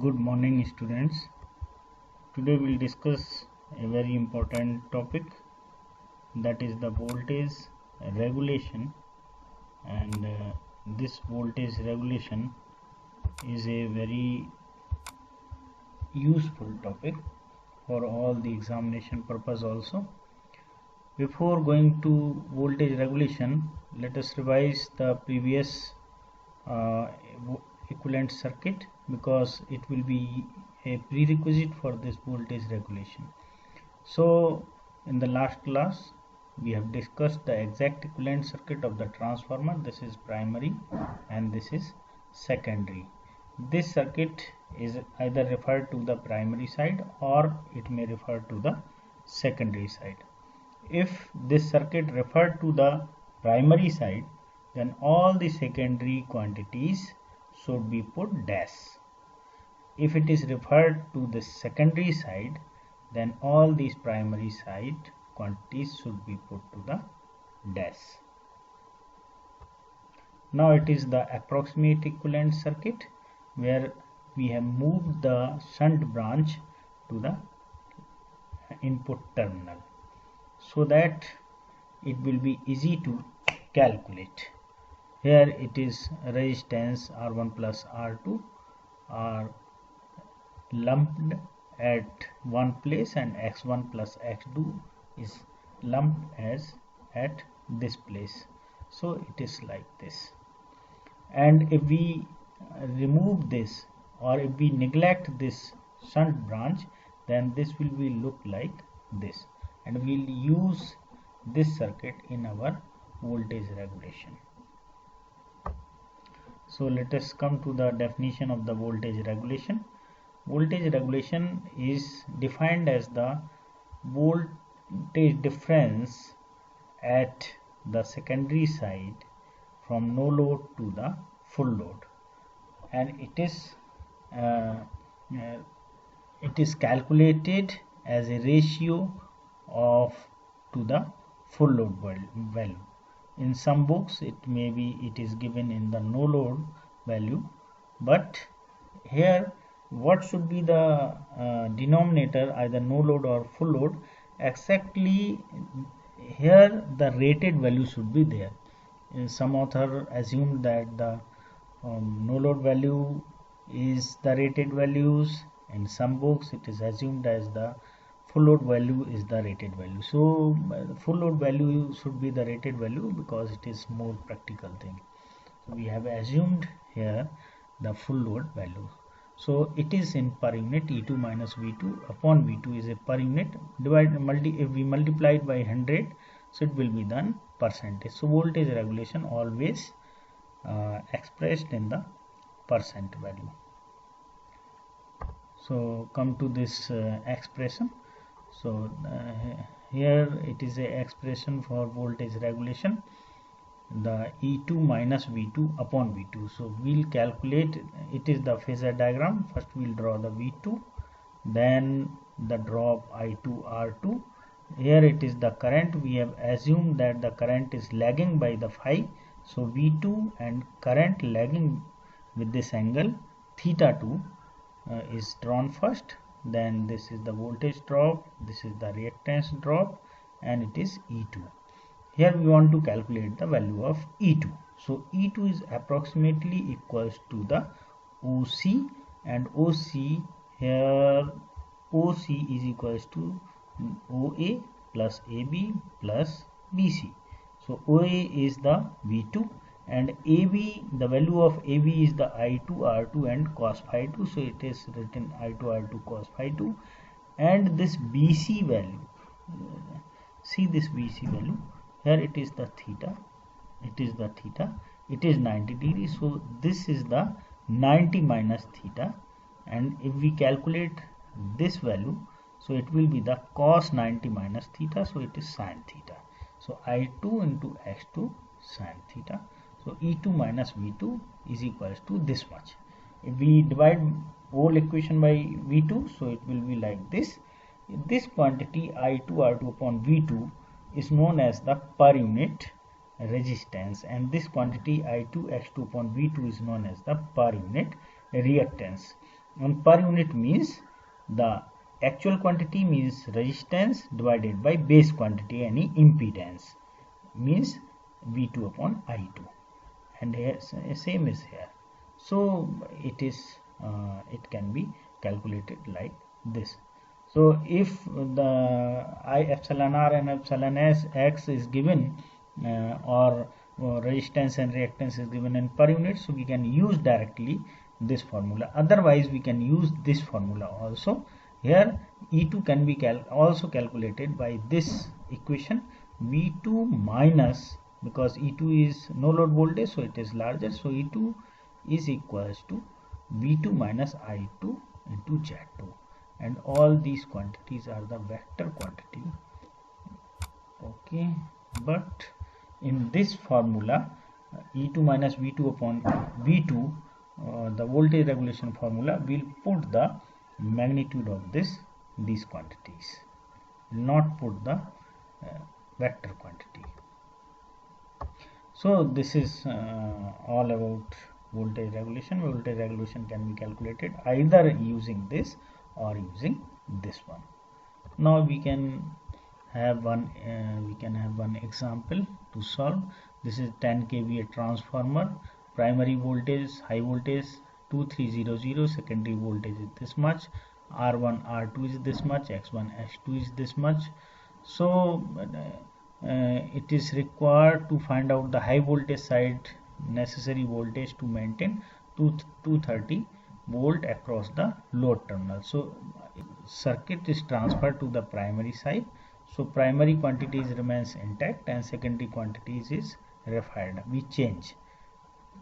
Good morning, students. Today we'll discuss a very important topic, that is the voltage regulation. And this voltage regulation is a very useful topic for all the examination purpose also. Before going to voltage regulation, let us revise the previous uh, equivalent circuit, because it will be a prerequisite for this voltage regulation. So in the last class we have discussed the exact equivalent circuit of the transformer. This is primary and this is secondary. This circuit is either referred to the primary side or it may refer to the secondary side. If this circuit referred to the primary side, then all the secondary quantities should be put dash. If it is referred to the secondary side, then all these primary side quantities should be put to the dash. Now it is the approximate equivalent circuit, where we have moved the shunt branch to the input terminal, so that it will be easy to calculate. Here it is resistance R1 plus R2 are lumped at one place, and x1 plus x2 is lumped as at this place. So it is like this. And if we remove this, or if we neglect this shunt branch, then this will be look like this, and we will use this circuit in our voltage regulation. So let us come to the definition of the voltage regulation. Voltage regulation is defined as the voltage difference at the secondary side from no load to the full load, and it is calculated as a ratio of to the full load value. In some books it is given in the no load value, but here what should be the denominator, either no load or full load? Exactly, here the rated value should be there. Some author assumed that the no load value is the rated values. In some books it is assumed as the full load value is the rated value. So full load value should be the rated value, because it is more practical thing. So we have assumed here the full load value. So it is in per unit. E2 minus V2 upon V2 is a per unit. If we multiply it by 100, so it will be done percentage. So voltage regulation always expressed in the percent value. So come to this expression. So here it is a expression for voltage regulation, the E2 minus V2 upon V2. So we'll calculate, it is the phasor diagram. First we'll draw the V2, then the drop I2 R2. Here it is the current. We have assumed that the current is lagging by the phi, so V2 and current lagging with this angle theta 2 is drawn first. Then this is the voltage drop, this is the reactance drop, and it is E2. Here we want to calculate the value of E2. So E2 is approximately equals to the OC, and OC here, OC is equals to OA plus AB plus BC. So OA is the V2, and AB, the value of AB is the I2 R2 and cos phi 2. So it is written I2 R2 cos phi 2, and this BC value, see this BC value, here it is the theta, it is 90 degrees. So this is the 90 minus theta, and if we calculate this value, so it will be the cos 90 minus theta, so it is sin theta. So I2 into x2 sin theta. So E2 minus V2 is equals to this much. If we divide whole equation by V2, so it will be like this. This quantity I2 R2 upon V2 is known as the per unit resistance, and this quantity I2 X2 upon V2 is known as the per unit reactance. and per unit means the actual quantity means resistance divided by base quantity, any impedance, means V2 upon I2, and here same is here. So it can be calculated like this. So if the I epsilon r and epsilon x is given, or resistance and reactance is given in per unit, so we can use directly this formula. Otherwise we can use this formula also. Here E2 can be also calculated by this equation, V2 minus, because E2 is no load voltage, so it is larger, so E2 is equals to V2 minus I2 into Z2, and all these quantities are the vector quantity. Okay, but in this formula, E2 minus V2 upon V2, the voltage regulation formula, will put the magnitude of these quantities, will not put the vector quantity. So this is all about voltage regulation. Voltage regulation can be calculated either using this or using this one. Now we can have one example to solve. This is 10 kVA transformer, primary voltage high voltage 2300, secondary voltage is this much, R1 R2 is this much, X1 X2 is this much. So it is required to find out the high voltage side necessary voltage to maintain 230 volt across the load terminal. So circuit is transferred to the primary side, so primary quantities remains intact and secondary quantities is refined, we change,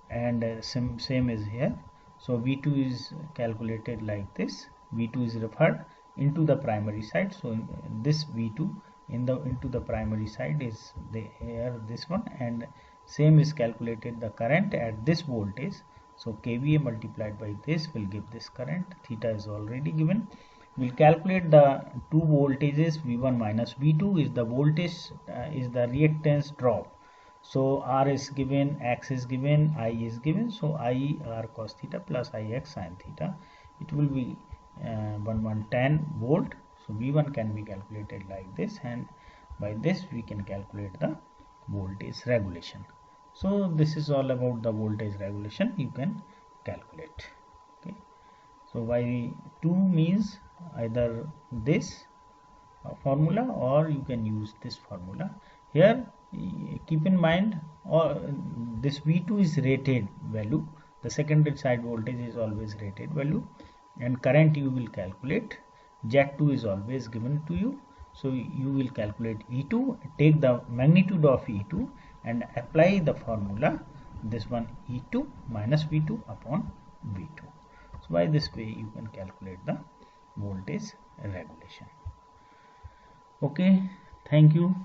and same is here. So V2 is calculated like this, V2 is referred into the primary side, so this V2 into the primary side is here this one, and same is calculated the current at this voltage. So kVA multiplied by this will give this current, theta is already given. We'll calculate the two voltages, V1 minus V2 is the voltage, is the reactance drop. So R is given, X is given, I is given, so I R cos theta plus IX sin theta, it will be 1110 volt. So V1 can be calculated like this, and by this we can calculate the voltage regulation. So this is all about the voltage regulation, you can calculate. Okay, so Y2 means either this formula or you can use this formula. Here keep in mind, or this V2 is rated value, the secondary side voltage is always rated value, and current you will calculate, Z2 is always given to you, so you will calculate E2, take the magnitude of E2 and apply the formula, this one E2 minus V2 upon V2. So by this way you can calculate the voltage regulation. Okay, thank you.